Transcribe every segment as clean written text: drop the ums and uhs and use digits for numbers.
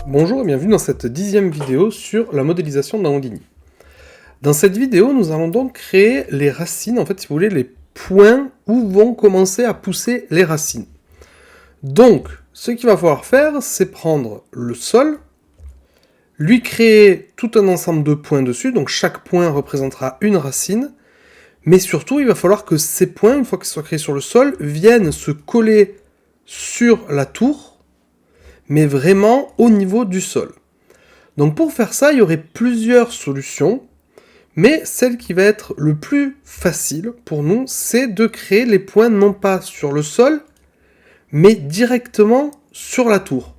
Bonjour et bienvenue dans cette 10e vidéo sur la modélisation d'un Houdini. Dans cette vidéo, nous allons donc créer les racines, en fait, si vous voulez, les points où vont commencer à pousser les racines. Donc, ce qu'il va falloir faire, c'est prendre le sol, lui créer tout un ensemble de points dessus, donc chaque point représentera une racine, mais surtout, il va falloir que ces points, une fois qu'ils soient créés sur le sol, viennent se coller sur la tour, mais vraiment au niveau du sol. Donc pour faire ça, il y aurait plusieurs solutions, mais celle qui va être le plus facile pour nous, c'est de créer les points non pas sur le sol, mais directement sur la tour.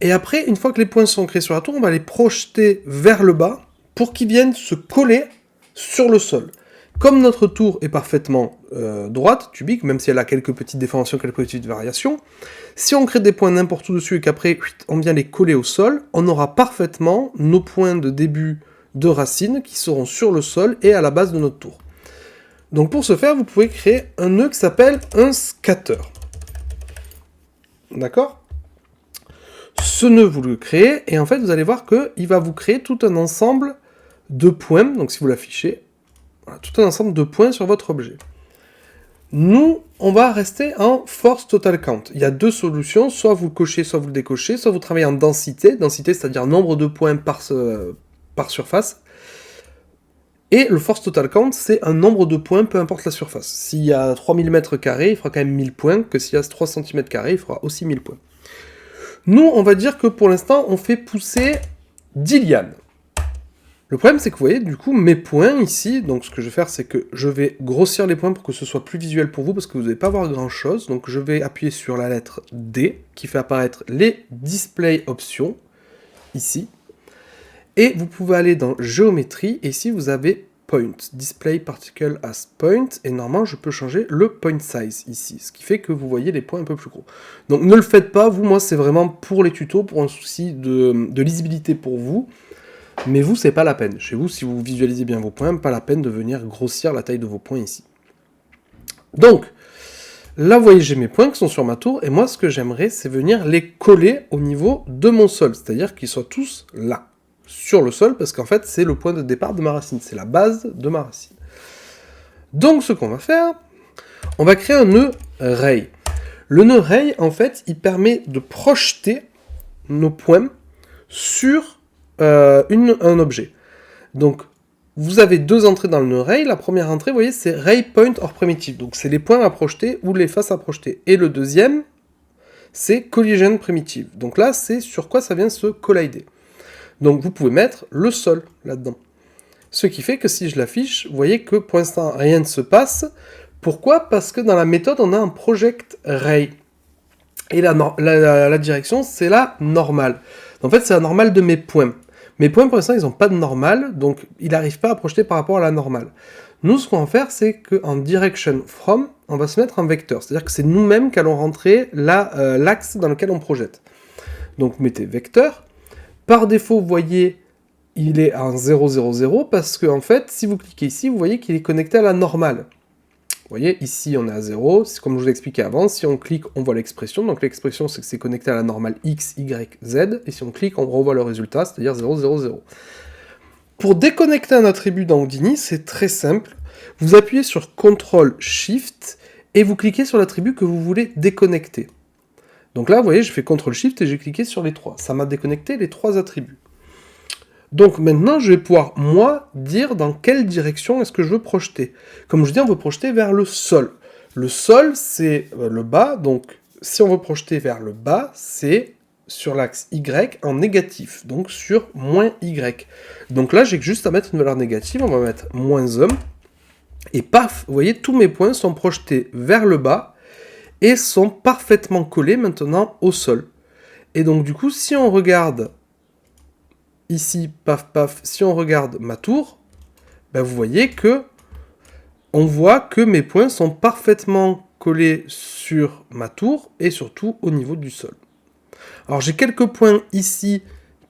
Et après, une fois que les points sont créés sur la tour, on va les projeter vers le bas pour qu'ils viennent se coller sur le sol. Comme notre tour est parfaitement droite, cubique, même si elle a quelques petites déformations, quelques petites variations, si on crée des points n'importe où dessus et qu'après on vient les coller au sol, on aura parfaitement nos points de début de racines qui seront sur le sol et à la base de notre tour. Donc pour ce faire, vous pouvez créer un nœud qui s'appelle un scatter. D'accord ? Ce nœud, vous le créez, et en fait, vous allez voir qu'il va vous créer tout un ensemble de points, donc si vous l'affichez, voilà, tout un ensemble de points sur votre objet. Nous, on va rester en force total count. Il y a deux solutions, soit vous le cochez, soit vous le décochez, soit vous travaillez en densité, c'est-à-dire nombre de points par surface. Et le force total count, c'est un nombre de points, peu importe la surface. S'il y a 3000 m², il fera quand même 1000 points, que s'il y a 3 cm², il fera aussi 1000 points. Nous, on va dire que pour l'instant, on fait pousser 10 lianes. Le problème, c'est que vous voyez, du coup, mes points ici, donc ce que je vais faire, c'est que je vais grossir les points pour que ce soit plus visuel pour vous, parce que vous n'allez pas voir grand-chose. Donc je vais appuyer sur la lettre D, qui fait apparaître les display options, ici. Et vous pouvez aller dans géométrie, et ici vous avez point, display particle as point, et normalement je peux changer le point size ici, ce qui fait que vous voyez les points un peu plus gros. Donc ne le faites pas, vous, moi c'est vraiment pour les tutos, pour un souci de lisibilité pour vous, mais vous c'est pas la peine. Chez vous, si vous visualisez bien vos points, pas la peine de venir grossir la taille de vos points ici. Donc, là vous voyez j'ai mes points qui sont sur ma tour, et moi ce que j'aimerais c'est venir les coller au niveau de mon sol, c'est-à-dire qu'ils soient tous là. Sur le sol, parce qu'en fait, c'est le point de départ de ma racine, c'est la base de ma racine. Donc, ce qu'on va faire, on va créer un nœud ray. Le nœud ray, en fait, il permet de projeter nos points sur un objet. Donc, vous avez deux entrées dans le nœud ray. La première entrée, vous voyez, c'est ray point or primitive. Donc, c'est les points à projeter ou les faces à projeter. Et le deuxième, c'est collision primitive. Donc là, c'est sur quoi ça vient se collider. Donc vous pouvez mettre le sol là-dedans. Ce qui fait que si je l'affiche, vous voyez que pour l'instant rien ne se passe. Pourquoi ? Parce que dans la méthode, on a un project ray. Et la direction, c'est la normale. En fait, c'est la normale de mes points. Mes points, pour l'instant, ils n'ont pas de normale, donc il n'arrive pas à projeter par rapport à la normale. Nous, ce qu'on va faire, c'est qu'en direction from, on va se mettre en vecteur. C'est-à-dire que c'est nous-mêmes qui allons rentrer l'axe dans lequel on projette. Donc mettez vecteur. Par défaut, vous voyez, il est en 0, 0, 0, parce que, en fait, si vous cliquez ici, vous voyez qu'il est connecté à la normale. Vous voyez, ici, on est à 0, c'est comme je vous l'ai expliqué avant, si on clique, on voit l'expression, donc l'expression, c'est que c'est connecté à la normale x, y, z, et si on clique, on revoit le résultat, c'est-à-dire 0, 0, 0. Pour déconnecter un attribut dans Houdini, c'est très simple, vous appuyez sur CTRL-SHIFT, et vous cliquez sur l'attribut que vous voulez déconnecter. Donc là, vous voyez, je fais CTRL-SHIFT et j'ai cliqué sur les trois. Ça m'a déconnecté les trois attributs. Donc maintenant, je vais pouvoir, moi, dire dans quelle direction est-ce que je veux projeter. Comme je dis, on veut projeter vers le sol. Le sol, c'est le bas, donc si on veut projeter vers le bas, c'est sur l'axe Y en négatif, donc sur moins Y. Donc là, j'ai juste à mettre une valeur négative, on va mettre -1, et paf, vous voyez, tous mes points sont projetés vers le bas, et sont parfaitement collés maintenant au sol. Et donc du coup, si on regarde ici, paf paf, si on regarde ma tour, ben vous voyez que on voit que mes points sont parfaitement collés sur ma tour et surtout au niveau du sol. Alors j'ai quelques points ici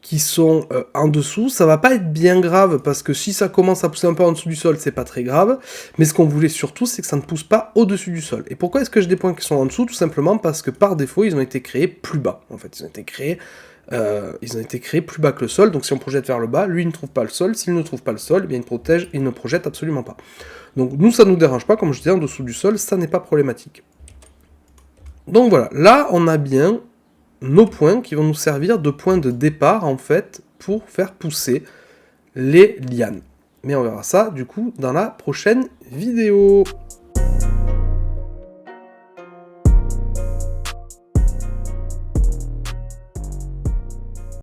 qui sont en dessous, ça va pas être bien grave, parce que si ça commence à pousser un peu en dessous du sol, c'est pas très grave, mais ce qu'on voulait surtout, c'est que ça ne pousse pas au-dessus du sol. Et pourquoi est-ce que j'ai des points qui sont en dessous? Tout simplement parce que par défaut, ils ont été créés plus bas, en fait, ils ont été créés plus bas que le sol, donc si on projette vers le bas, lui il ne trouve pas le sol, s'il ne trouve pas le sol, eh bien il ne projette absolument pas. Donc nous, ça nous dérange pas, comme je disais, en dessous du sol, ça n'est pas problématique. Donc voilà, là on a bien nos points qui vont nous servir de point de départ, en fait, pour faire pousser les lianes. Mais on verra ça, du coup, dans la prochaine vidéo.